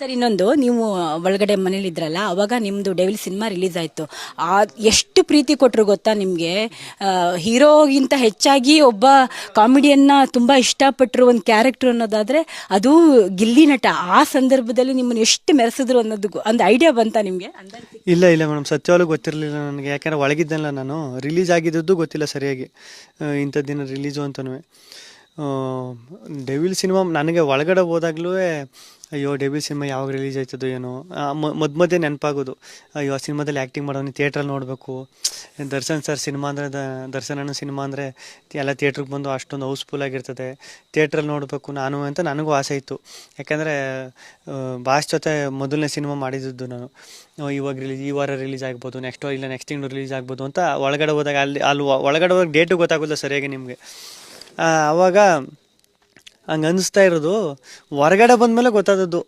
Sir ಇನ್ನೊಂದು ನೀವು ಒಳಗಡೆ ಮನೇಲಿ ಇದ್ರಲ್ಲ ಅವಾಗ ನಿಮ್ಮದು ಡೆವಿಲ್ ಸಿನಿಮಾ ರಿಲೀಸ್ ಆಯಿತು. ಎಷ್ಟು ಪ್ರೀತಿ ಕೊಟ್ಟರು ಗೊತ್ತಾ ನಿಮಗೆ. ಹೀರೋಗಿಂತ ಹೆಚ್ಚಾಗಿ ಒಬ್ಬ ಕಾಮಿಡಿಯನ್ನ ತುಂಬ ಇಷ್ಟಪಟ್ಟರು ಒಂದು ಕ್ಯಾರೆಕ್ಟರ್ ಅನ್ನೋದಾದರೆ ಅದು ಗಿಲ್ಲಿ ನಟ. ಆ ಸಂದರ್ಭದಲ್ಲಿ ನಿಮ್ಮನ್ನು ಎಷ್ಟು ಮೆರೆಸಿದ್ರು ಅನ್ನೋದು ಒಂದು ಐಡಿಯಾ ಬಂತಾ ನಿಮಗೆ? ಇಲ್ಲ ಇಲ್ಲ ಮೇಡಮ್, ಸತ್ಯವಾಗ್ಲೂ ಗೊತ್ತಿರಲಿಲ್ಲ ನನಗೆ. ಯಾಕೆಂದರೆ ಒಳಗಿದ್ದಲ್ಲ ನಾನು, ರಿಲೀಸ್ ಆಗಿದ್ದದ್ದು ಗೊತ್ತಿಲ್ಲ ಸರಿಯಾಗಿ, ಇಂಥ ದಿನ ರಿಲೀಸು ಅಂತನೂ. ಡೆವಿಲ್ ಸಿನಿಮಾ ನನಗೆ ಒಳಗಡೆ ಹೋದಾಗ್ಲೂ ಅಯ್ಯೋ ಡೆವಿಲ್ ಸಿನಿಮಾ ಯಾವಾಗ ರಿಲೀಸ್ ಆಯ್ತದೋ ಏನೋ ಮಧ್ಯೆ ನೆನಪಾಗೋದು. ಅಯ್ಯೋ ಆ ಸಿನಿಮಾದಲ್ಲಿ ಆ್ಯಕ್ಟಿಂಗ್ ಮಾಡೋನು ಥಿಯೇಟ್ರಲ್ಲಿ ನೋಡಬೇಕು. ದರ್ಶನ್ ಸರ್ ಸಿನಿಮಾ ಅಂದರೆ ದರ್ಶನ್ ಅಣ್ಣ ಸಿನಿಮಾ ಅಂದರೆ ಎಲ್ಲ ಥಿಯೇಟ್ರಿಗೆ ಬಂದು ಅಷ್ಟೊಂದು ಹೌಸ್ಫುಲ್ ಆಗಿರ್ತದೆ, ಥಿಯೇಟ್ರಲ್ಲಿ ನೋಡಬೇಕು ನಾನು ಅಂತ ನನಗೂ ಆಸೆ ಇತ್ತು. ಯಾಕೆಂದರೆ ಬಾಸ್ ಜೊತೆ ಮೊದಲನೇ ಸಿನಿಮಾ ಮಾಡಿದ್ದು ನಾನು. ಇವಾಗ ಈ ವಾರ ರಿಲೀಸ್ ಆಗ್ಬೋದು, ನೆಕ್ಸ್ಟ್ ತಿಂಗಳು ರಿಲೀಸ್ ಆಗ್ಬೋದು ಅಂತ ಒಳಗಡೆ ಹೋದಾಗ ಅಲ್ಲಿ ಒಳಗಡೆ ಹೋದಾಗ ಡೇಟು ಗೊತ್ತಾಗೋಲ್ಲ ಸರಿಯಾಗಿ ನಿಮಗೆ. ಆವಾಗ ಹಂಗೆ ಅನ್ನಿಸ್ತಾ ಇರೋದು ಹೊರಗಡೆ ಬಂದಮೇಲೆ ಗೊತ್ತಾದದ್ದು.